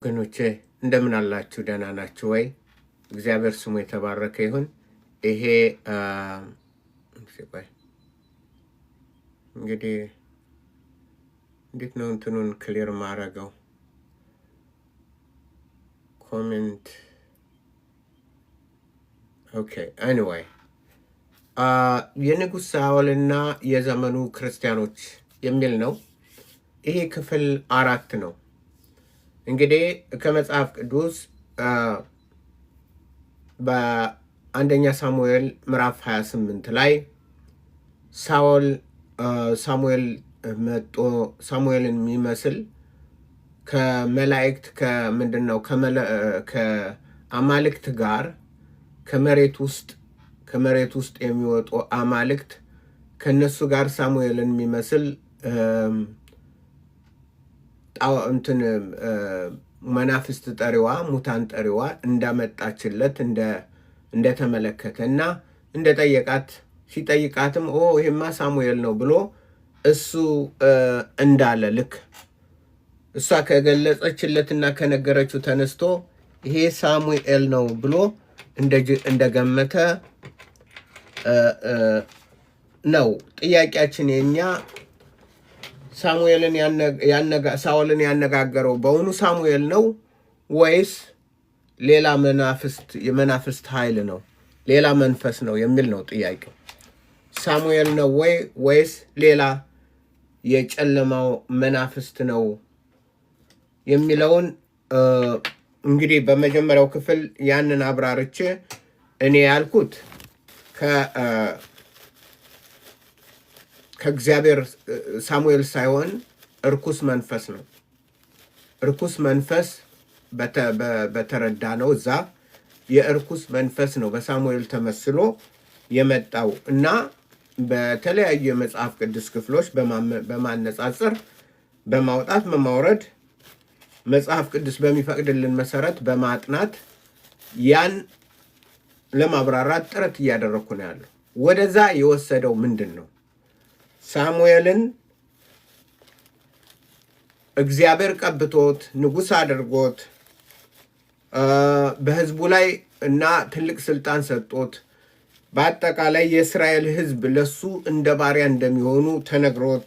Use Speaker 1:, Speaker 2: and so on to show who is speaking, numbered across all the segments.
Speaker 1: ወገኖቼ እንደምን አላችሁ? ደህና ናችሁ ወይ? እግዚአብሔር ስሙ የተባረከ ይሁን። ይሄ እንግዲህ እንዴት ነው እንትኑን ክሊር ማረገው? ኮሜንት ኦኬ። ኤኒዌይ የንጉሥ ሳኦልና የዘመኑ ክርስቲያኖች የሚል ነው። ይሄ ክፍል 4 ነው። እንግዲህ ከመጽሐፍ ቅዱስ በአንደኛ ሳሙኤል ምዕራፍ 28 ላይ ሳሙኤልን የሚመስል ከመላእክት ከአማልክት ጋር ከመሬት ውስጥ የሚወጡ አማልክት ከነሱ ጋር ሳሙኤልን የሚመስል መናፍስት ጠሪዋ ሙታን ጠሪዋ እንዳመጣችለት እንደተመለከተ እና እንደጠየቃት ሲጠይቃትም ይሄማ ሳሙኤል ነው ብሎ እሱ እንዳለ ልክ እሷ ከገለጸችለትና ከነገረችው ተነስቶ ይሄ ሳሙኤል ነው ብሎ እንደገመተ ነው። ጥያቄያችን የኛ ሳኦልን ያነጋገረው በእውኑ ሳሙኤል ነው ወይስ ሌላ የመናፍስት ኃይል ነው? ሌላ መንፈስ ነው የሚል ነው ጥያቄው። ሳሙኤል ነው ወይስ ሌላ የጨለማው መናፍስት ነው የሚለውን እንግዲህ በመጀመሪያው ክፍል ያንን አብራርቼ እኔ ያልኩት ከእግዚአብሔር ሳሙኤል ሳይሆን እርኩስ መንፈስ ነው። እርኩስ መንፈስ በተረዳ ነው። እዛ የእርኩስ መንፈስ ነው በሳሙኤል ተመስሎ የመጣው እና በተለያዩ የመጽሐፍ ቅዱስ ክፍሎች በማነጻጸር በማውጣት በማውረድ መጽሐፍ ቅዱስ በሚፈቅድልን መሰረት በማጥናት ያን ለማብራራት ጥረት እያደረኩ ነው ያለው። ወደዛ የወሰደው ምንድን ነው? ሳሙኤልን እግዚአብሔር ቀብቶት ንጉሥ አድርጎት በሕዝቡ ላይ እና ትልቅ ስልጣን ሰጥቶት በአጠቃላይ የእስራኤል ሕዝብ ለሱ እንደ ባሪያ እንደሚሆኑ ተነግሮት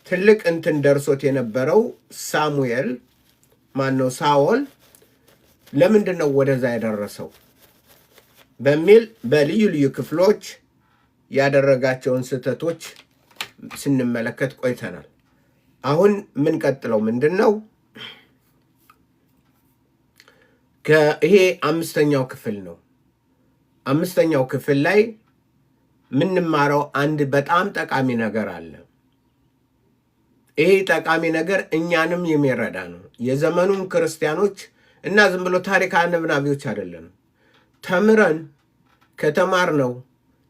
Speaker 1: ትልቅ ደርሶት የነበረው ሳኦል ለምንድን ነው ወደዛ የደረሰው በሚል በልዩ ልዩ ክፍሎች ያደረጋቸውን ስህተቶች ስንመለከት ቆይተናል። አሁን ምን ቀጥለው ምንድን ነው? ይሄ 5ኛው ክፍል ነው። 5ኛው ክፍል ላይ ምንማረው አንድ በጣም ጠቃሚ ነገር አለ። ይሄ ጠቃሚ ነገር እኛንም የሚረዳ ነው። የዘመኑን ክርስቲያኖች እና ዝም ብሎ ታሪክ አነብናቢዎች አይደለንም። ተምረን ከተማርነው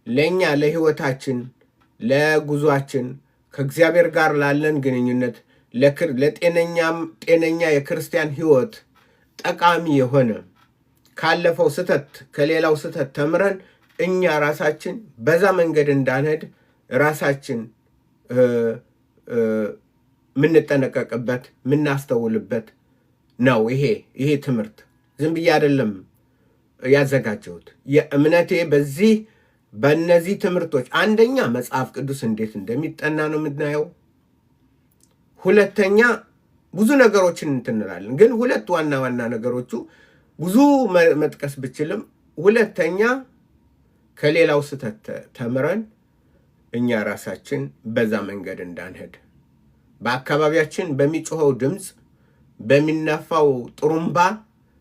Speaker 1: ለእኛ ለህይወታችን ለጉዟችን ከእግዚአብሔር ጋር ላለን ግንኙነት ጤነኛ የክርስቲያን ህይወት ጠቃሚ የሆነ ካለፈው ስህተት ከሌላው ስህተት ተምረን እኛ ራሳችን በዛ መንገድ እንዳንሄድ ራሳችን ምንጠነቀቅበት ምናስተውልበት ነው። ይሄ ትምህርት ዝም ብዬ አይደለም ያዘጋጀሁት። የእምነቴ በእነዚህ ትምህርቶች አንደኛ መጽሐፍ ቅዱስ እንዴት እንደሚጠና ነው የምናየው። ሁለተኛ ብዙ ነገሮችን እንትንላለን፣ ግን ሁለት ዋና ነገሮቹ ብዙ መጥቀስ ብችልም፣ ሁለተኛ ከሌላው ስህተት ተምረን እኛ ራሳችን በዛ መንገድ እንዳንሄድ በአካባቢያችን በሚጮኸው ድምፅ በሚነፋው ጥሩምባ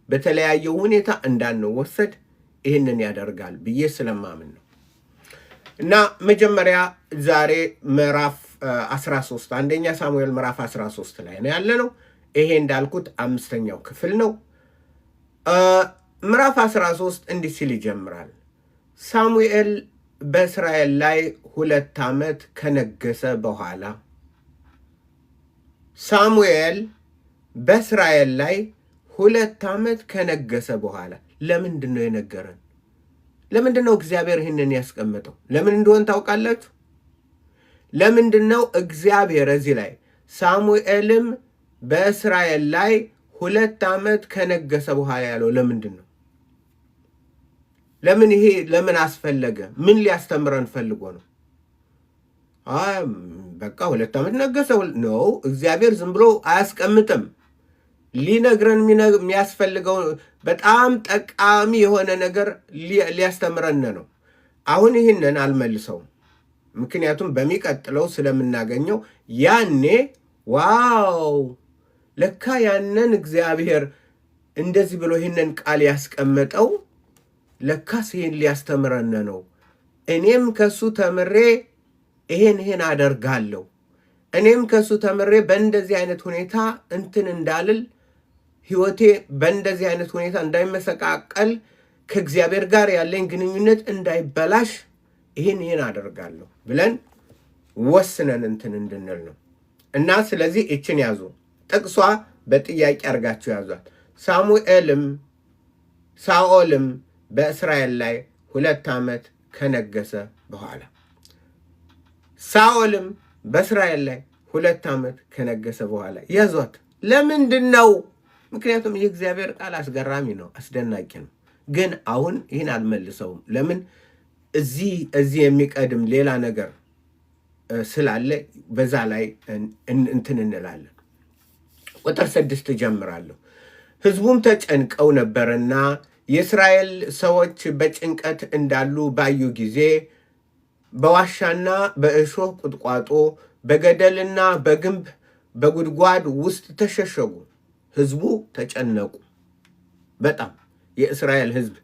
Speaker 1: በተለያየ ሁኔታ እንዳንወሰድ ይህንን ያደርጋል ብዬ ስለማምን ነው። እና መጀመሪያ ዛሬ ምዕራፍ 13 አንደኛ ሳሙኤል ምዕራፍ 13 ላይ ነው ያለነው። ይሄ እንዳልኩት 5ኛው ክፍል ነው። ምዕራፍ 13 እንዲህ ሲል ይጀምራል። ሳሙኤል በእስራኤል ላይ 2 ዓመት ከነገሰ በኋላ ሳሙኤል በእስራኤል ላይ 2 ዓመት ከነገሰ በኋላ ለምንድን ነው የነገረን? ለምንድን ነው እግዚአብሔር ይህንን ያስቀመጠው? ለምን እንደሆነ ታውቃላችሁ? ለምንድን ነው እግዚአብሔር እዚህ ላይ ሳሙኤልም በእስራኤል ላይ 2 ዓመት ከነገሰ በኋላ ያለው ለምንድን ነው? ለምን ይሄ ለምን አስፈለገ? ምን ሊያስተምረን ፈልጎ ነው? በቃ 2 ዓመት ነገሰ ነው። እግዚአብሔር ዝም ብሎ አያስቀምጥም። ሊነግረን የሚያስፈልገው በጣም ጠቃሚ የሆነ ነገር ሊያስተምረን ነው። አሁን ይህንን አልመልሰውም፣ ምክንያቱም በሚቀጥለው ስለምናገኘው ያኔ ዋው ለካ ያንን እግዚአብሔር እንደዚህ ብሎ ይህንን ቃል ያስቀመጠው ለካስ ይህን ሊያስተምረን ነው። እኔም ከሱ ተምሬ ይሄን አደርጋለሁ። እኔም ከሱ ተምሬ በእንደዚህ አይነት ሁኔታ እንትን እንዳልል፣ ህይወቴ በእንደዚህ አይነት ሁኔታ እንዳይመሰቃቀል፣ ከእግዚአብሔር ጋር ያለኝ ግንኙነት እንዳይበላሽ ይሄን አደርጋለሁ ብለን ወስነን እንትን እንድንል ነው። እና ስለዚህ እችን ያዙ። ጥቅሷ በጥያቄ አድርጋችሁ ያዟት። ሳኦልም በእስራኤል ላይ 2 ዓመት ከነገሰ በኋላ ሳኦልም በእስራኤል ላይ 2 ዓመት ከነገሰ በኋላ ያዟት። ለምንድን ነው? ምክንያቱም የእግዚአብሔር ቃል አስገራሚ ነው፣ አስደናቂ ነው። ግን አሁን ይህን አልመልሰውም። ለምን? እዚህ የሚቀድም ሌላ ነገር ስላለ በዛ ላይ እንትን እንላለን። ቁጥር 6 ጀምራለሁ። ሕዝቡም ተጨንቀው ነበርና የእስራኤል ሰዎች በጭንቀት እንዳሉ ባዩ ጊዜ በዋሻና በእሾህ ቁጥቋጦ በገደልና በግንብ በጉድጓድ ውስጥ ተሸሸጉ። ሕዝቡ ተጨነቁ በጣም። የእስራኤል ሕዝብ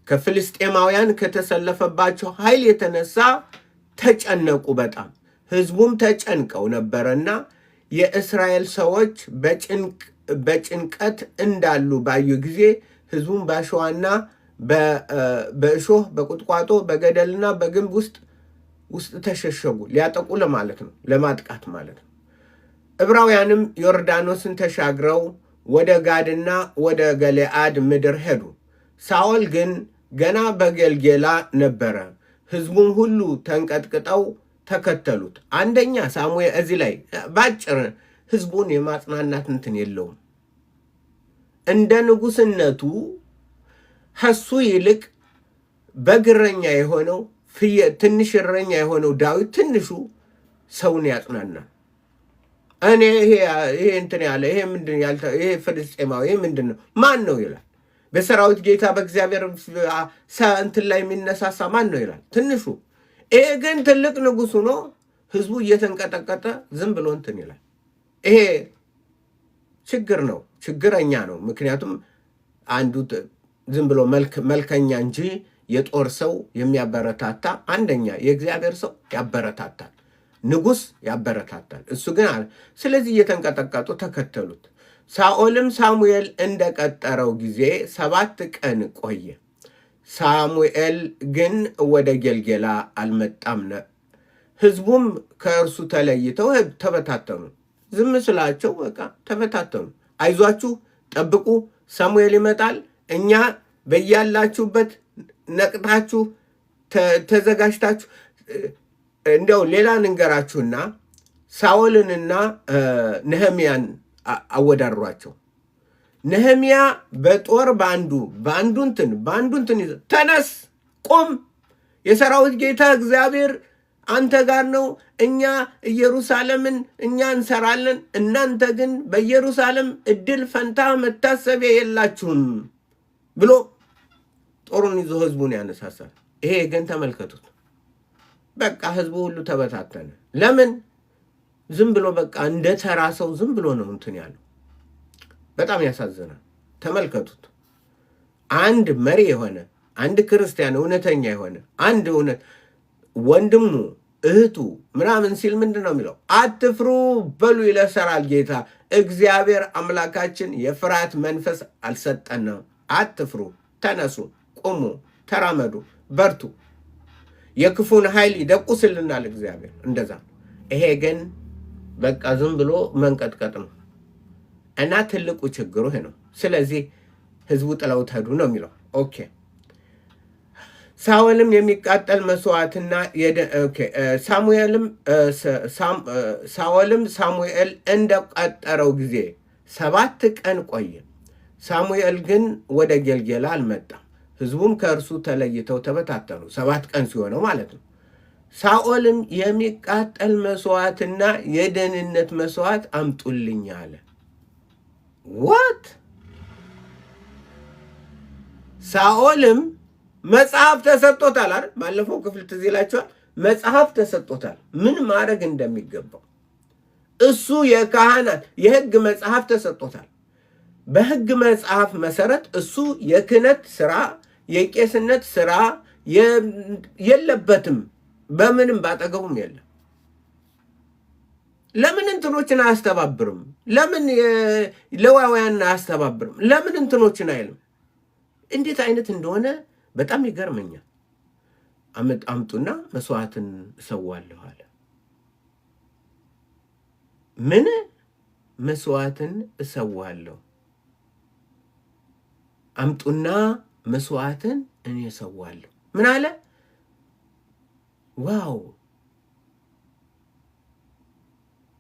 Speaker 1: ከፍልስጤማውያን ከተሰለፈባቸው ኃይል የተነሳ ተጨነቁ በጣም። ሕዝቡም ተጨንቀው ነበረና የእስራኤል ሰዎች በጭንቀት እንዳሉ ባዩ ጊዜ ሕዝቡም በአሸዋና በእሾህ በቁጥቋጦ በገደልና በግንብ ውስጥ ተሸሸጉ። ሊያጠቁ ለማለት ነው፣ ለማጥቃት ማለት ነው። ዕብራውያንም ዮርዳኖስን ተሻግረው ወደ ጋድና ወደ ገለአድ ምድር ሄዱ። ሳኦል ግን ገና በጌልጌላ ነበረ። ሕዝቡም ሁሉ ተንቀጥቅጠው ተከተሉት። አንደኛ ሳሙኤል እዚህ ላይ ባጭር ሕዝቡን የማጽናናት እንትን የለውም። እንደ ንጉሥነቱ ከሱ ይልቅ በግረኛ የሆነው ትንሽ እረኛ የሆነው ዳዊት ትንሹ ሰውን ያጽናናል። እኔ ይሄ እንትን ያለ ይሄ ምንድን ይሄ ፍልስጤማዊ ይሄ ምንድን ነው ማን ነው ይላል። በሰራዊት ጌታ በእግዚአብሔር እንትን ላይ የሚነሳሳ ማን ነው ይላል ትንሹ። ይሄ ግን ትልቅ ንጉሥ ሆኖ ህዝቡ እየተንቀጠቀጠ ዝም ብሎ እንትን ይላል። ይሄ ችግር ነው፣ ችግረኛ ነው። ምክንያቱም አንዱ ዝም ብሎ መልከኛ እንጂ የጦር ሰው የሚያበረታታ አንደኛ የእግዚአብሔር ሰው ያበረታታል፣ ንጉሥ ያበረታታል። እሱ ግን አለ። ስለዚህ እየተንቀጠቀጡ ተከተሉት። ሳኦልም ሳሙኤል እንደቀጠረው ጊዜ 7 ቀን ቆየ። ሳሙኤል ግን ወደ ጌልጌላ አልመጣም። ህዝቡም ከእርሱ ተለይተው ተበታተኑ። ዝም ስላቸው በቃ ተበታተኑ። አይዟችሁ፣ ጠብቁ፣ ሳሙኤል ይመጣል። እኛ በያላችሁበት ነቅታችሁ ተዘጋጅታችሁ። እንዲያው ሌላ ንገራችሁና ሳኦልንና ነህምያን አወዳድሯቸው። ነህምያ በጦር በአንዱ እንትን ይዘ ተነስ፣ ቁም፣ የሰራዊት ጌታ እግዚአብሔር አንተ ጋር ነው። እኛ ኢየሩሳሌምን እኛ እንሰራለን፣ እናንተ ግን በኢየሩሳሌም እድል ፈንታ መታሰቢያ የላችሁም ብሎ ጦሩን ይዞ ህዝቡን ያነሳሳል። ይሄ ግን ተመልከቱት፣ በቃ ህዝቡ ሁሉ ተበታተነ። ለምን? ዝም ብሎ በቃ እንደ ተራ ሰው ዝም ብሎ ነው እንትን ያለው። በጣም ያሳዝናል። ተመልከቱት። አንድ መሪ የሆነ አንድ ክርስቲያን እውነተኛ የሆነ አንድ ወንድሙ እህቱ ምናምን ሲል ምንድን ነው የሚለው? አትፍሩ በሉ ይለሰራል ጌታ እግዚአብሔር አምላካችን። የፍርሃት መንፈስ አልሰጠንም። አትፍሩ፣ ተነሱ፣ ቁሙ፣ ተራመዱ፣ በርቱ። የክፉን ኃይል ይደቁስልናል እግዚአብሔር። እንደዛ። ይሄ ግን በቃ ዝም ብሎ መንቀጥቀጥ ነው እና ትልቁ ችግሩ ይሄ ነው። ስለዚህ ህዝቡ ጥለውት ሄዱ ነው የሚለው። ኦኬ። ሳኦልም የሚቃጠል መስዋዕትና ሳኦልም ሳሙኤል እንደቀጠረው ጊዜ 7 ቀን ቆየ። ሳሙኤል ግን ወደ ጌልጌላ አልመጣም። ሕዝቡም ከእርሱ ተለይተው ተበታተኑ። 7 ቀን ሲሆነው ማለት ነው። ሳኦልም የሚቃጠል መስዋዕትና የደህንነት መስዋዕት አምጡልኝ አለ። ዋት? ሳኦልም መጽሐፍ ተሰጥቶታል አይደል? ባለፈው ክፍል ትዝ ይላችኋል። መጽሐፍ ተሰጥቶታል ምን ማድረግ እንደሚገባው። እሱ የካህናት የሕግ መጽሐፍ ተሰጥቶታል። በሕግ መጽሐፍ መሰረት እሱ የክህነት ስራ የቄስነት ስራ የለበትም። በምንም ባጠገቡም የለም። ለምን እንትኖችን አያስተባብርም? ለምን ሌዋውያንን አያስተባብርም? ለምን እንትኖችን አይልም? እንዴት አይነት እንደሆነ በጣም ይገርመኛል። አምጡና መስዋዕትን እሰዋለሁ አለ። ምን መስዋዕትን እሰዋለሁ? አምጡና መስዋዕትን እኔ እሰዋለሁ። ምን አለ? ዋው!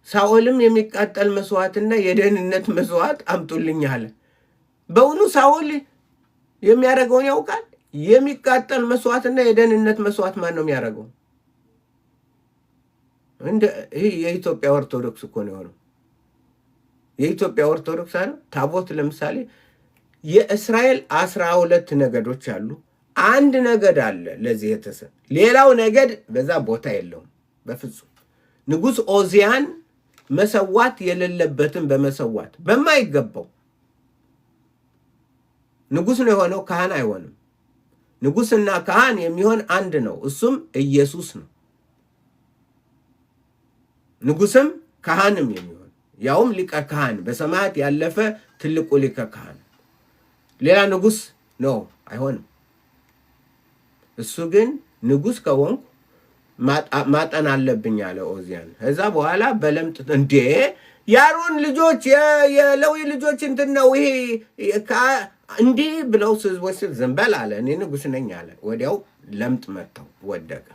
Speaker 1: ሳኦልም የሚቃጠል መስዋዕትና የደህንነት መስዋዕት አምጡልኝ አለ። በእውኑ ሳኦል የሚያደርገውን ያውቃል? የሚቃጠል መስዋዕትና የደህንነት መስዋዕት ማን ነው የሚያደርገው? ይህ የኢትዮጵያ ኦርቶዶክስ እኮ ነው የሆነው። የኢትዮጵያ ኦርቶዶክስ አለ። ታቦት ለምሳሌ የእስራኤል 12 ነገዶች አሉ። አንድ ነገድ አለ ለዚህ የተሰ ሌላው ነገድ በዛ ቦታ የለውም በፍጹም። ንጉሥ ኦዚያን መሰዋት የሌለበትን በመሰዋት በማይገባው ንጉሥ ነው የሆነው፣ ካህን አይሆንም። ንጉሥና ካህን የሚሆን አንድ ነው፣ እሱም ኢየሱስ ነው። ንጉሥም ካህንም የሚሆን ያውም ሊቀ ካህን በሰማያት ያለፈ ትልቁ ሊቀ ካህን። ሌላ ንጉሥ ነው አይሆንም። እሱ ግን ንጉሥ ከሆንኩ ማጠን አለብኝ አለ ኦዚያን። ከዛ በኋላ በለምጥ እንዴ የአሮን ልጆች የሌዊ ልጆች እንትን ነው ይሄ እንዲህ ብለው ሕዝቦች ዝም በል አለ። እኔ ንጉሥ ነኝ አለ። ወዲያው ለምጥ መጥተው ወደቀ።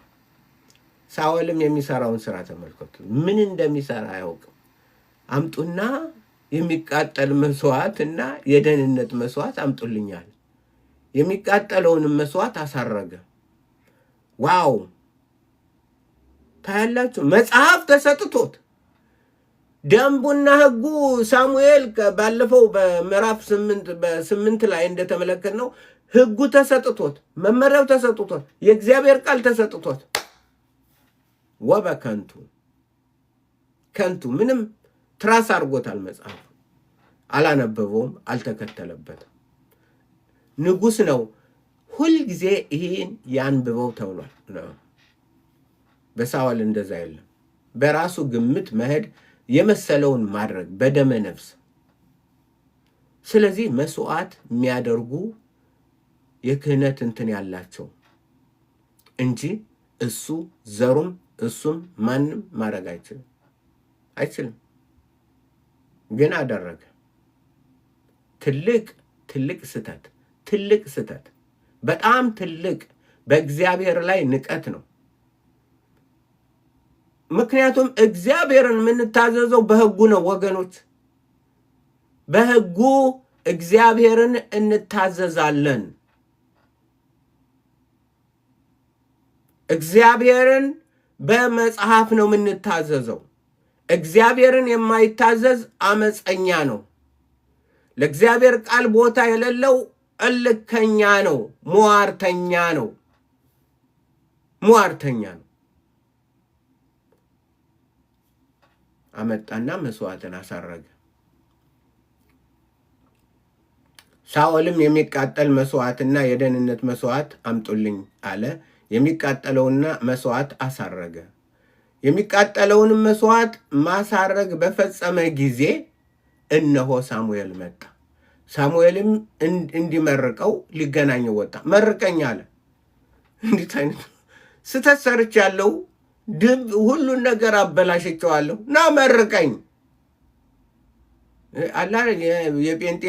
Speaker 1: ሳኦልም የሚሰራውን ስራ ተመልከቱ። ምን እንደሚሰራ አያውቅም። አምጡና የሚቃጠል መስዋዕት እና የደህንነት መስዋዕት አምጡልኛል። የሚቃጠለውንም መስዋዕት አሳረገ። ዋው! ታያላችሁ። መጽሐፍ ተሰጥቶት ደንቡና ሕጉ ሳሙኤል ባለፈው በምዕራፍ 8 ላይ እንደተመለከትነው ሕጉ ተሰጥቶት መመሪያው ተሰጥቶት የእግዚአብሔር ቃል ተሰጥቶት ወበከንቱ ከንቱ ምንም ትራስ አድርጎታል። መጽሐፍ አላነበበውም፣ አልተከተለበትም። ንጉሥ ነው። ሁልጊዜ ይህን ያንብበው ተብሏል። በሳኦል እንደዛ የለም። በራሱ ግምት መሄድ፣ የመሰለውን ማድረግ በደመ ነፍስ። ስለዚህ መስዋዕት የሚያደርጉ የክህነት እንትን ያላቸው እንጂ እሱ ዘሩም እሱም ማንም ማድረግ አይችልም። ግን አደረገ። ትልቅ ስህተት፣ በጣም ትልቅ በእግዚአብሔር ላይ ንቀት ነው። ምክንያቱም እግዚአብሔርን የምንታዘዘው በሕጉ ነው ወገኖች። በሕጉ እግዚአብሔርን እንታዘዛለን። እግዚአብሔርን በመጽሐፍ ነው የምንታዘዘው። እግዚአብሔርን የማይታዘዝ አመፀኛ ነው። ለእግዚአብሔር ቃል ቦታ የሌለው እልከኛ ነው፣ ሟርተኛ ነው። አመጣና መስዋዕትን አሳረገ። ሳኦልም የሚቃጠል መስዋዕትና የደህንነት መስዋዕት አምጡልኝ አለ። የሚቃጠለውና መስዋዕት አሳረገ። የሚቃጠለውንም መስዋዕት ማሳረግ በፈጸመ ጊዜ እነሆ ሳሙኤል መጣ። ሳሙኤልም እንዲመርቀው ሊገናኘው ወጣ። መርቀኝ አለ። እንዴት አይነት ስህተት ሰርቻለሁ፣ ሁሉን ነገር አበላሽቸዋለሁ፣ ና መርቀኝ አላ። የጴንጤ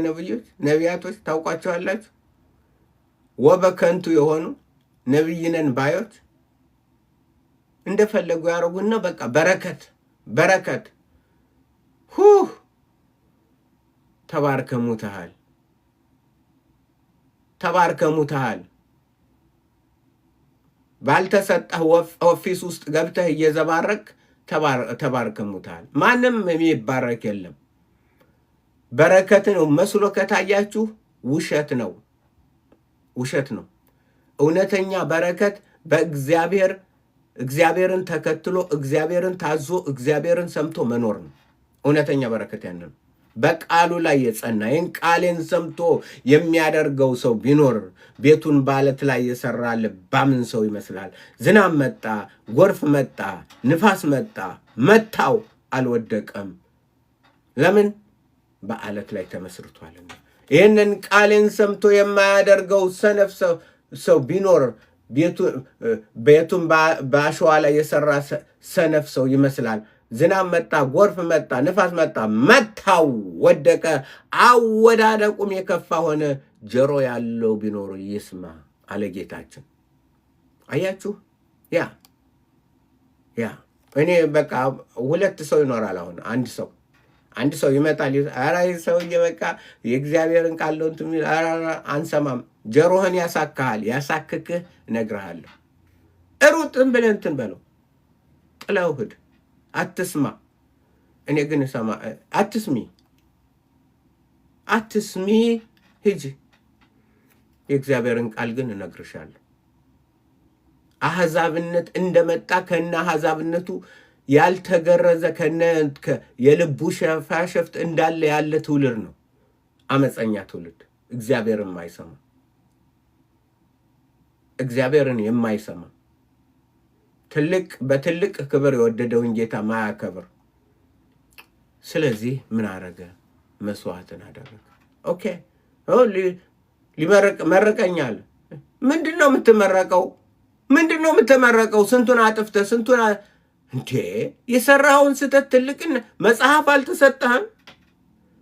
Speaker 1: ነቢዮች ነቢያቶች ታውቋቸዋላችሁ። ወበከንቱ የሆኑ ነቢይነን ባዮች እንደፈለጉ ያደርጉና በቃ በረከት ተባርከሙታል። ባልተሰጠህ ኦፊስ ውስጥ ገብተህ እየዘባረክ ተባርከሙታል። ማንም የሚባረክ የለም። በረከትን መስሎ ከታያችሁ ውሸት ነው። እውነተኛ በረከት እግዚአብሔርን ተከትሎ እግዚአብሔርን ታዞ እግዚአብሔርን ሰምቶ መኖር ነው። እውነተኛ በረከት ያን ነው። በቃሉ ላይ የጸና ይህን ቃሌን ሰምቶ የሚያደርገው ሰው ቢኖር ቤቱን በዓለት ላይ የሰራ ልባምን ሰው ይመስላል። ዝናብ መጣ፣ ጎርፍ መጣ፣ ንፋስ መጣ፣ መታው፣ አልወደቀም። ለምን? በዓለት ላይ ተመስርቷልና። ይህንን ቃሌን ሰምቶ የማያደርገው ሰነፍ ሰው ቢኖር ቤቱን በአሸዋ ላይ የሰራ ሰነፍ ሰው ይመስላል። ዝናብ መጣ፣ ጎርፍ መጣ፣ ንፋስ መጣ፣ መታው፣ ወደቀ፣ አወዳደቁም የከፋ ሆነ። ጆሮ ያለው ቢኖር ይስማ አለ ጌታችን። አያችሁ? ያ እኔ በቃ ሁለት ሰው ይኖራል። አሁን አንድ ሰው ይመጣል። ኧረ ሰውዬ በቃ የእግዚአብሔርን ቃል ነው እንትን የሚል አንሰማም። ጆሮህን ያሳክክህ እነግርሃለሁ። ሩጥን ብለህ እንትን በለው፣ ጥለው ሂድ። አትስማ። እኔ ግን አትስሚ፣ ሂጂ። የእግዚአብሔርን ቃል ግን እነግርሻለሁ። አሕዛብነት እንደመጣ ከነ አሕዛብነቱ ያልተገረዘ ከነ የልቡ ሸፋሸፍት እንዳለ ያለ ትውልድ ነው። አመፀኛ ትውልድ፣ እግዚአብሔርን የማይሰማ በትልቅ ክብር የወደደውን ጌታ ማያከብር። ስለዚህ ምን አረገ? መስዋዕትን አደረገ። ኦኬ መረቀኛል። ምንድን ነው የምትመረቀው? ስንቱን አጥፍተህ ስንቱን እንዴ የሰራኸውን ስተት ትልቅን መጽሐፍ አልተሰጠህም?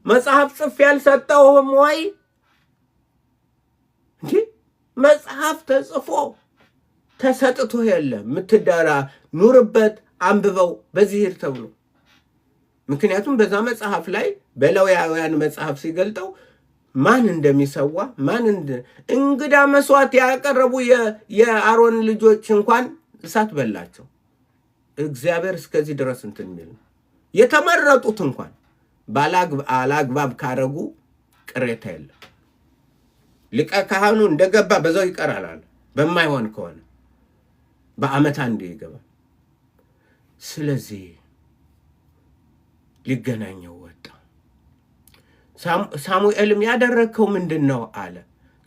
Speaker 1: መጽሐፍ ጽፌ ያልሰጠውህም ወይ? እንዴ መጽሐፍ ተጽፎ ተሰጥቶ የለም። ምትዳራ ኑርበት፣ አንብበው፣ በዚህ ሂድ ተብሎ። ምክንያቱም በዛ መጽሐፍ ላይ በሌዋውያን መጽሐፍ ሲገልጠው ማን እንደሚሰዋ እንግዳ መስዋዕት ያቀረቡ የአሮን ልጆች እንኳን እሳት በላቸው። እግዚአብሔር እስከዚህ ድረስ እንትን የሚል ነው። የተመረጡት እንኳን አላግባብ ካረጉ ቅሬታ የለም። ሊቀ ካህኑ እንደገባ በዛው ይቀራል አለ። በማይሆን ከሆነ በዓመት አንዴ ይገባል። ስለዚህ ሊገናኘው ወጣ። ሳሙኤልም ያደረግከው ምንድን ነው አለ።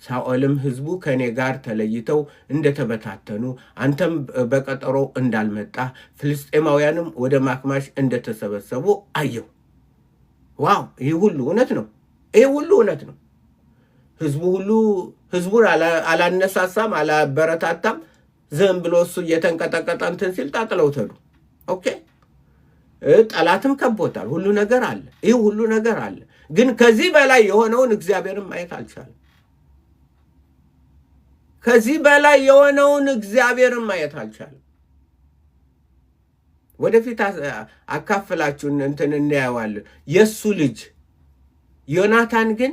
Speaker 1: ሳኦልም ሕዝቡ ከእኔ ጋር ተለይተው እንደተበታተኑ፣ አንተም በቀጠሮ እንዳልመጣ፣ ፍልስጤማውያንም ወደ ማክማሽ እንደተሰበሰቡ አየሁ። ዋው! ይህ ሁሉ እውነት ነው። ሕዝቡን አላነሳሳም፣ አላበረታታም። ዝም ብሎ እሱ እየተንቀጠቀጠ እንትን ሲል ጣጥለው ተዱ። ኦኬ፣ ጠላትም ከቦታል። ሁሉ ነገር አለ። ግን ከዚህ በላይ የሆነውን እግዚአብሔርን ማየት አልቻለም። ወደፊት አካፍላችሁን እንትን እናየዋለን። የእሱ ልጅ ዮናታን ግን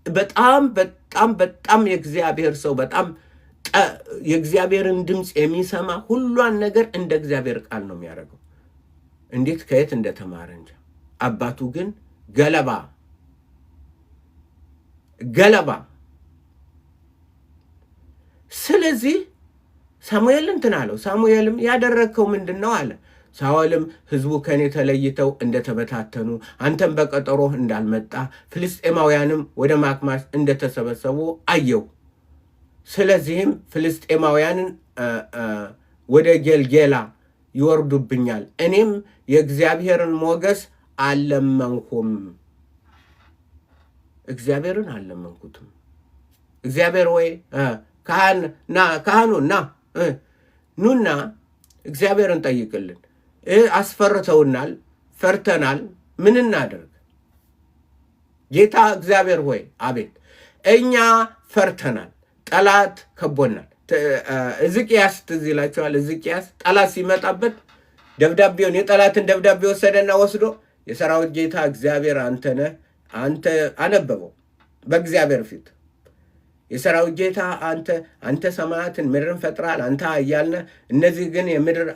Speaker 1: በጣም የእግዚአብሔር ሰው፣ በጣም የእግዚአብሔርን ድምፅ የሚሰማ ሁሏን ነገር እንደ እግዚአብሔር ቃል ነው የሚያደርገው። እንዴት ከየት እንደተማረ እንጃ። አባቱ ግን ገለባ። ስለዚህ ሳሙኤል እንትን አለው። ሳሙኤልም ያደረግከው ምንድን ነው አለ። ሳኦልም ሕዝቡ ከእኔ ተለይተው እንደተበታተኑ፣ አንተም በቀጠሮህ እንዳልመጣ፣ ፍልስጤማውያንም ወደ ማክማሽ እንደተሰበሰቡ አየው። ስለዚህም ፍልስጤማውያንን ወደ ጌልጌላ ይወርዱብኛል፣ እኔም የእግዚአብሔርን ሞገስ አልለመንኩም። እግዚአብሔርን አልለመንኩትም። እግዚአብሔር ወይ ካህኑ ኑና እግዚአብሔርን ጠይቅልን። አስፈርተውናል፣ ፈርተናል፣ ምን እናደርግ? ጌታ እግዚአብሔር ሆይ አቤት፣ እኛ ፈርተናል፣ ጠላት ከቦናል። ሕዝቅያስ ትዝ ይላችኋል። ሕዝቅያስ ጠላት ሲመጣበት የጠላትን ደብዳቤ ወሰደና ወስዶ የሰራዊት ጌታ እግዚአብሔር አንተ ነህ። አንተ አነበበው በእግዚአብሔር ፊት የሰራዊት ጌታ አንተ ሰማያትን ምድርን ፈጥራል አንተ እያልነ እነዚህ ግን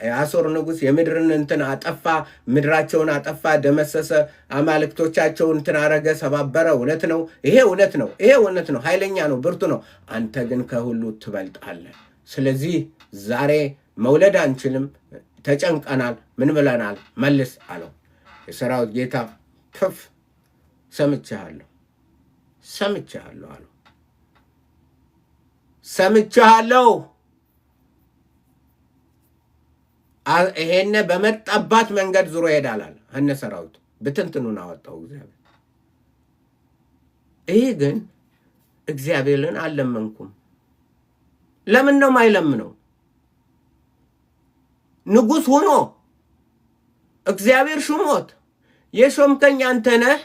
Speaker 1: የአሦር ንጉሥ የምድርን እንትን አጠፋ፣ ምድራቸውን አጠፋ፣ ደመሰሰ፣ አማልክቶቻቸውን እንትን አረገ፣ ሰባበረ። እውነት ነው፣ ይሄ እውነት ነው፣ ይሄ እውነት ነው፣ ኃይለኛ ነው፣ ብርቱ ነው። አንተ ግን ከሁሉ ትበልጣለህ። ስለዚህ ዛሬ መውለድ አንችልም፣ ተጨንቀናል፣ ምን ብለናል? መልስ አለው። የሰራዊት ጌታ ሰምቼሃለሁ አለው። ሰምቼሃለሁ። ይሄን በመጣባት መንገድ ዙሮ ይሄዳል። እነ ሰራዊቱ ብትንትኑን አወጣው እግዚአብሔር። ይሄ ግን እግዚአብሔርን አልለመንኩም። ለምን ነው ማይለምነው? ንጉሥ ሆኖ እግዚአብሔር ሹሞት የሾምከኝ አንተ ነህ፣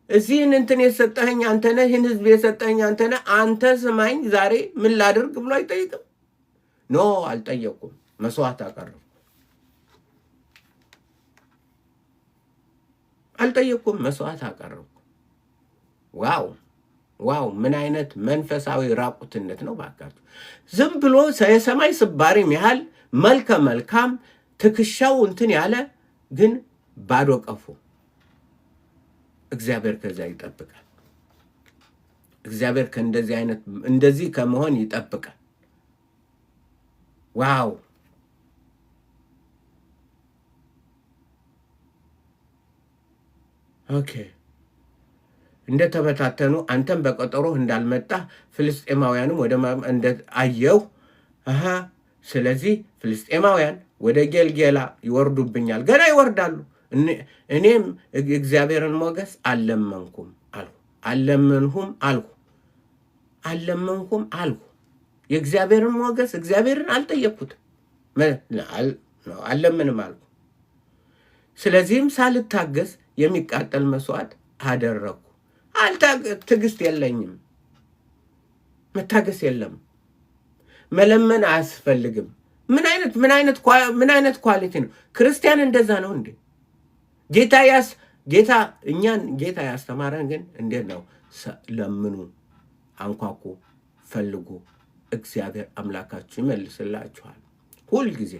Speaker 1: እዚህን እንትን የሰጠኸኝ አንተ ነህ፣ ይህን ህዝብ የሰጠኸኝ አንተ ነህ፣ አንተ ስማኝ ዛሬ ምን ላድርግ ብሎ አይጠይቅም? ኖ አልጠየቁም። መስዋዕት አቀረብኩ። አልጠየቁም፣ መስዋዕት አቀረብኩ። ዋው! ምን አይነት መንፈሳዊ ራቁትነት ነው ባካችሁ! ዝም ብሎ የሰማይ ስባሪም ያህል መልከ መልካም ትከሻው እንትን ያለ ግን ባዶ ቀፎ። እግዚአብሔር ከዛ ይጠብቃል። እግዚአብሔር ከእንደዚህ አይነት እንደዚህ ከመሆን ይጠብቃል። ዋው! ኦኬ። እንደተበታተኑ አንተም በቀጠሮህ እንዳልመጣ ፍልስጤማውያንም ወደ አየው። ስለዚህ ፍልስጤማውያን ወደ ጌልጌላ ይወርዱብኛል፣ ገና ይወርዳሉ። እኔም እግዚአብሔርን ሞገስ አልለመንኩም አልኩ። የእግዚአብሔርን ሞገስ እግዚአብሔርን አልጠየቅኩትም፣ አልለምንም አልኩ። ስለዚህም ሳልታገስ የሚቃጠል መስዋዕት አደረግኩ። ትዕግስት የለኝም፣ መታገስ የለም፣ መለመን አያስፈልግም። ምን አይነት ኳሊቲ ነው? ክርስቲያን እንደዛ ነው እንዴ? ጌታ ያስተማረን ግን እንዴት ነው? ለምኑ፣ አንኳኩ፣ ፈልጉ፣ እግዚአብሔር አምላካችሁ ይመልስላችኋል። ሁልጊዜ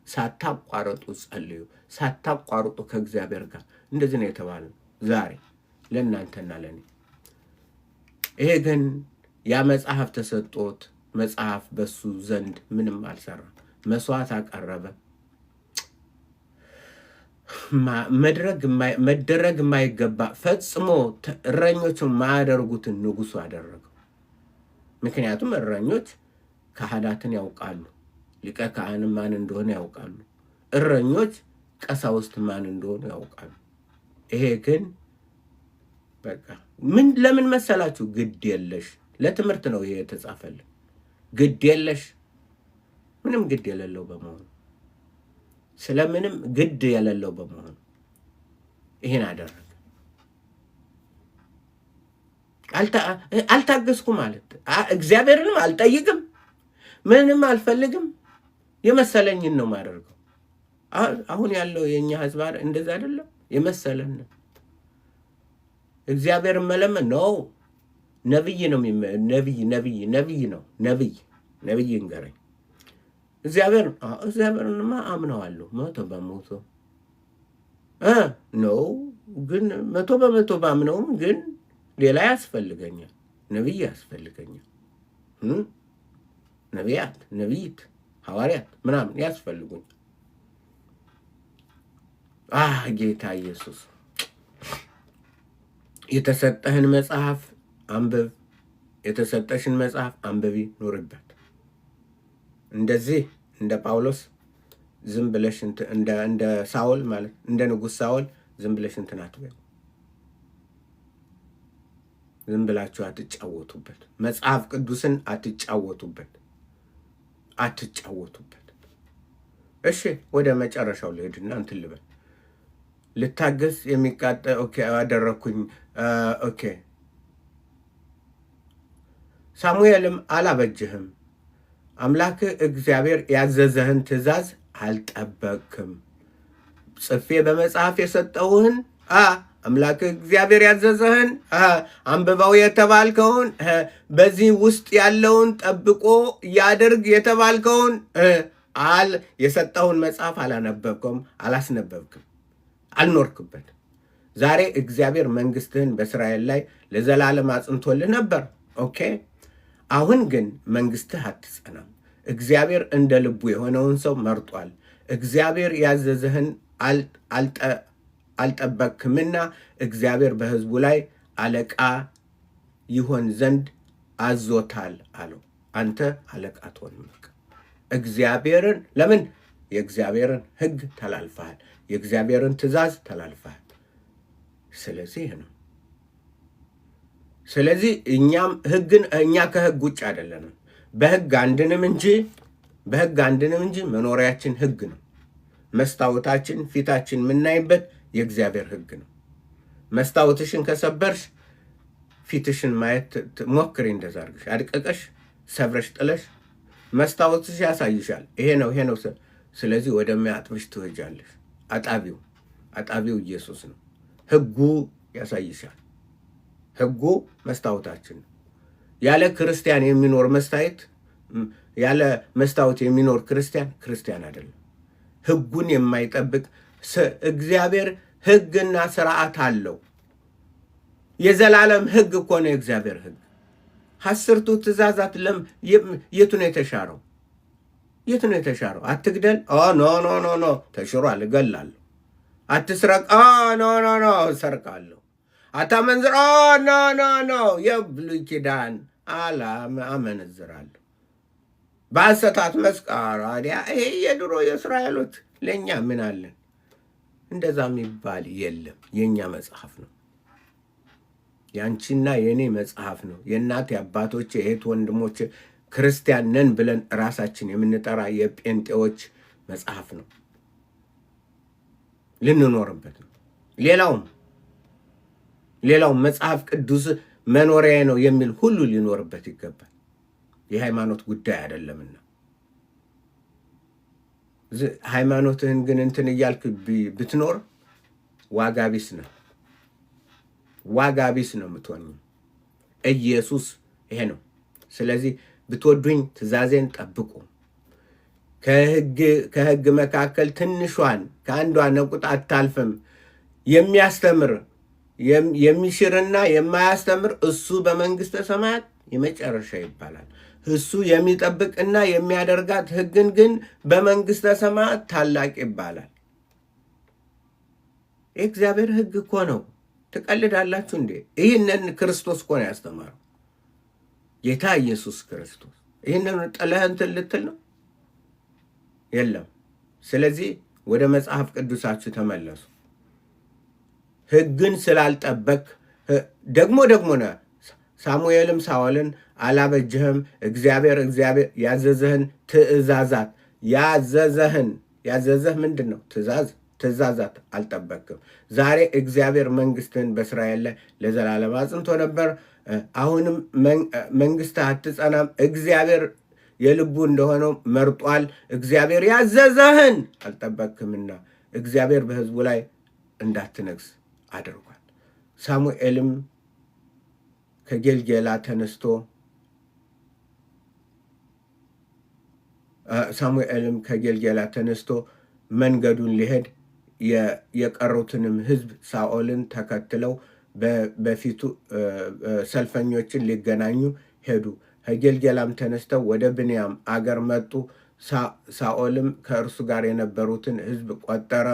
Speaker 1: ሳታቋርጡ ጸልዩ፣ ሳታቋርጡ ከእግዚአብሔር ጋር። እንደዚህ ነው የተባለው ዛሬ ለእናንተና ለእኔ። ይሄ ግን ያ መጽሐፍ ተሰጦት መጽሐፍ በሱ ዘንድ ምንም አልሰራ። መስዋዕት አቀረበ። መደረግ የማይገባ ፈጽሞ እረኞችን ማያደርጉትን ንጉሱ አደረገው። ምክንያቱም እረኞች ካህናትን ያውቃሉ፣ ሊቀ ካህን ማን እንደሆነ ያውቃሉ፣ እረኞች ቀሳውስት ማን እንደሆነ ያውቃሉ። ይሄ ግን በቃ ለምን መሰላችሁ? ግድ የለሽ። ለትምህርት ነው ይሄ የተጻፈልን። ግድ የለሽ፣ ምንም ግድ የሌለው በመሆኑ ስለምንም ግድ የሌለው በመሆኑ ይሄን አደረገ። አልታገስኩ ማለት እግዚአብሔርንም አልጠይቅም፣ ምንም አልፈልግም፣ የመሰለኝን ነው ማደርገው። አሁን ያለው የኛ ህዝብ እንደዛ አይደለም። የመሰለን እግዚአብሔርን መለመን ነው። ነብይ እንገረኝ። እግዚአብሔርንማ አምነዋለሁ 100% ነው። ግን 100% ባምነውም ግን ሌላ ያስፈልገኛል፣ ነብይ ያስፈልገኛል። ነቢያት፣ ሐዋርያት ምናምን ያስፈልጉኛል። ጌታ ኢየሱስ የተሰጠህን መጽሐፍ አንብብ፣ የተሰጠሽን መጽሐፍ አንብቢ፣ ኑርበት። እንደዚህ እንደ ጳውሎስ ዝም ብለሽ እንደ ሳውል ማለት እንደ ንጉሥ ሳውል ዝም ብለሽ እንትን አትበይ። ዝም ብላችሁ አትጫወቱበት። መጽሐፍ ቅዱስን አትጫወቱበት። እሺ ወደ መጨረሻው ልሄድና እንትን ልበል። ልታገስ የሚቃጠል አደረግኩኝ። ሳሙኤልም አላበጅህም፣ አምላክ እግዚአብሔር ያዘዘህን ትእዛዝ አልጠበቅክም፣ ጽፌ በመጽሐፍ የሰጠውህን አምላክ እግዚአብሔር ያዘዘህን አንብበው የተባልከውን በዚህ ውስጥ ያለውን ጠብቆ ያድርግ የተባልከውን የሰጠውን መጽሐፍ አላነበብከውም፣ አላስነበብክም፣ አልኖርክበት። ዛሬ እግዚአብሔር መንግስትህን በእስራኤል ላይ ለዘላለም አጽንቶልህ ነበር። ኦኬ። አሁን ግን መንግስትህ አትጸናም። እግዚአብሔር እንደ ልቡ የሆነውን ሰው መርጧል። እግዚአብሔር ያዘዘህን አልጠበቅክምና እግዚአብሔር በሕዝቡ ላይ አለቃ ይሆን ዘንድ አዞታል አለው። አንተ አለቃ ትሆንም። እግዚአብሔርን ለምን? የእግዚአብሔርን ሕግ ተላልፈሃል። የእግዚአብሔርን ትእዛዝ ተላልፈሃል። ስለዚህ ነው። ስለዚህ እኛ ከሕግ ውጭ አይደለንም። በሕግ አንድንም እንጂ መኖሪያችን ሕግ ነው። መስታወታችን ፊታችን የምናይበት የእግዚአብሔር ሕግ ነው። መስታወትሽን ከሰበርሽ ፊትሽን ማየት ሞክሪ። እንደዛ አድርገሽ አድቀቀሽ ሰብረሽ ጥለሽ መስታወትሽ ያሳይሻል። ይሄ ነው። ስለዚህ ወደሚያጥብሽ ትወጃለሽ። አጣቢው ኢየሱስ ነው። ሕጉ ያሳይሻል። ሕጉ መስታወታችን ነው። ያለ ክርስቲያን የሚኖር ያለ መስታወት የሚኖር ክርስቲያን አይደለም። ሕጉን የማይጠብቅ እግዚአብሔር ሕግና ስርዓት አለው። የዘላለም ሕግ እኮ ነው የእግዚአብሔር ሕግ። 10ቱ ትእዛዛት የቱ ነው የተሻረው? አትግደል፣ ኖ ተሽሯል፣ እገላለሁ። አትስረቅ፣ ኖ እሰርቃለሁ። አታመንዝር፣ ኖ የብሉይ ኪዳን አመነዝራለሁ። በሐሰት አትመስክር። ይሄ የድሮ የእስራኤሎች ለእኛ ምን አለን? እንደዛ የሚባል የለም። የእኛ መጽሐፍ ነው። ያንቺና የእኔ መጽሐፍ ነው። የእናት የአባቶች የእህት ወንድሞች ክርስቲያን ነን ብለን ራሳችን የምንጠራ የጴንጤዎች መጽሐፍ ነው። ልንኖርበት ነው። ሌላውም መጽሐፍ ቅዱስ መኖሪያ ነው የሚል ሁሉ ሊኖርበት ይገባል። የሃይማኖት ጉዳይ አይደለምና ሃይማኖትህን ግን እንትን እያልክ ብትኖር ዋጋ ቢስ ነው የምትሆኝ። ኢየሱስ ይሄ ነው። ስለዚህ ብትወዱኝ ትእዛዜን ጠብቁ። ከሕግ መካከል ትንሿን ከአንዷ ነቁጣ አታልፍም። የሚያስተምር የሚሽርና የማያስተምር እሱ በመንግሥተ ሰማያት የመጨረሻ ይባላል። እሱ የሚጠብቅና የሚያደርጋት ሕግን ግን በመንግሥተ ሰማያት ታላቅ ይባላል። የእግዚአብሔር ሕግ እኮ ነው። ትቀልዳላችሁ እንዴ? ይህንን ክርስቶስ እኮ ነው ያስተማረው፣ ጌታ ኢየሱስ ክርስቶስ። ይህንን ጥለህ እንትን ልትል ነው? የለም። ስለዚህ ወደ መጽሐፍ ቅዱሳችሁ ተመለሱ። ሕግን ስላልጠበቅ ደግሞ ነው ሳሙኤልም ሳኦልን አላበጀህም፣ እግዚአብሔር ያዘዘህን ትእዛዛት ያዘዘህ ምንድን ነው? ትእዛዛት አልጠበቅም። ዛሬ እግዚአብሔር መንግስትህን በእስራኤል ላይ ለዘላለም አጽንቶ ነበር። አሁንም መንግስት አትጸናም። እግዚአብሔር የልቡ እንደሆነው መርጧል። እግዚአብሔር ያዘዘህን አልጠበቅምና እግዚአብሔር በሕዝቡ ላይ እንዳትነግስ አድርጓል። ሳሙኤልም ከጌልጌላ ተነስቶ መንገዱን ሊሄድ የቀሩትንም ሕዝብ ሳኦልን ተከትለው በፊቱ ሰልፈኞችን ሊገናኙ ሄዱ። ከጌልጌላም ተነስተው ወደ ብንያም አገር መጡ። ሳኦልም ከእርሱ ጋር የነበሩትን ሕዝብ ቆጠረ።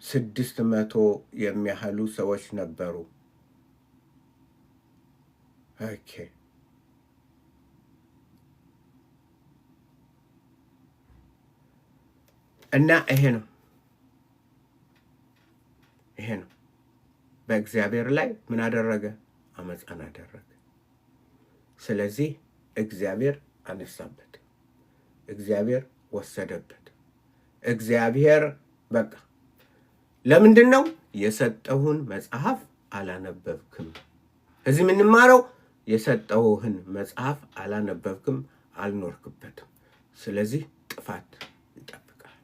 Speaker 1: 600 የሚያህሉ ሰዎች ነበሩ። ኦኬ። እና ይሄ ነው በእግዚአብሔር ላይ ምን አደረገ? አመፃን አደረገ። ስለዚህ እግዚአብሔር አነሳበት፣ እግዚአብሔር ወሰደበት። እግዚአብሔር በቃ ለምንድን ነው የሰጠሁን መጽሐፍ አላነበብክም? እዚህ የምንማረው የሰጠሁህን መጽሐፍ አላነበብክም፣ አልኖርክበትም። ስለዚህ ጥፋት ይጠብቃል።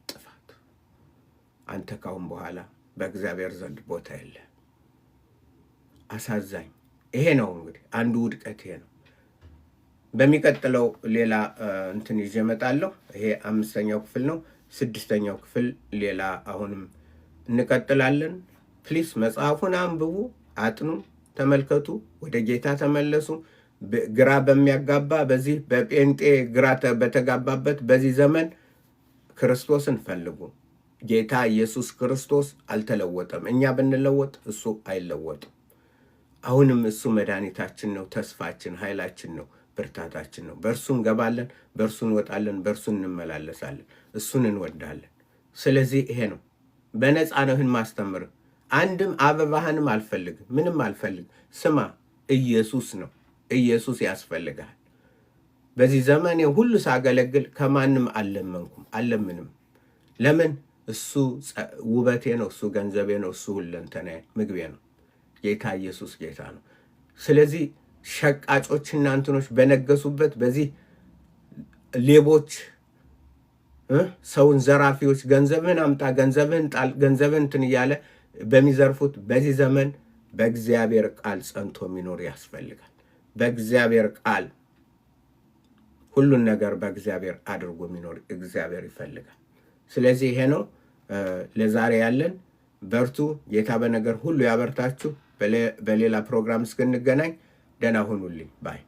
Speaker 1: ጥፋት አንተ ካሁን በኋላ በእግዚአብሔር ዘንድ ቦታ የለ። አሳዛኝ። ይሄ ነው እንግዲህ አንዱ ውድቀት ይሄ ነው። በሚቀጥለው ሌላ እንትን ይዤ እመጣለሁ። ይሄ 5ኛው ክፍል ነው። 6ኛው ክፍል ሌላ አሁንም እንቀጥላለን። ፕሊስ መጽሐፉን አንብቡ፣ አጥኑ፣ ተመልከቱ፣ ወደ ጌታ ተመለሱ። ግራ በሚያጋባ በዚህ በጴንጤ ግራ በተጋባበት በዚህ ዘመን ክርስቶስን ፈልጉ። ጌታ ኢየሱስ ክርስቶስ አልተለወጠም። እኛ ብንለወጥ እሱ አይለወጥም። አሁንም እሱ መድኃኒታችን ነው፣ ተስፋችን፣ ኃይላችን ነው፣ ብርታታችን ነው። በእርሱ እንገባለን፣ በእርሱ እንወጣለን፣ በእርሱ እንመላለሳለን። እሱን እንወዳለን። ስለዚህ ይሄ ነው። በነፃ ነው ይህን ማስተምር። አንድም አበባህንም አልፈልግም፣ ምንም አልፈልግም። ስማ፣ ኢየሱስ ነው። ኢየሱስ ያስፈልጋል። በዚህ ዘመኔ ሁሉ ሳገለግል ከማንም አልለመንኩም፣ አልለምንም። ለምን? እሱ ውበቴ ነው፣ እሱ ገንዘቤ ነው፣ እሱ ሁለንተናዬ፣ ምግቤ ነው። ጌታ ኢየሱስ ጌታ ነው። ስለዚህ ሸቃጮችና እንትኖች በነገሱበት በዚህ ሌቦች፣ ሰውን ዘራፊዎች፣ ገንዘብህን አምጣ፣ ገንዘብህን ጣል፣ ገንዘብህን እንትን እያለ በሚዘርፉት በዚህ ዘመን በእግዚአብሔር ቃል ጸንቶ የሚኖር ያስፈልጋል። በእግዚአብሔር ቃል ሁሉን ነገር በእግዚአብሔር አድርጎ የሚኖር እግዚአብሔር ይፈልጋል። ስለዚህ ይሄ ነው ለዛሬ ያለን። በርቱ። ጌታ በነገር ሁሉ ያበርታችሁ። በሌላ ፕሮግራም እስክንገናኝ ደህና ሁኑልኝ ባይ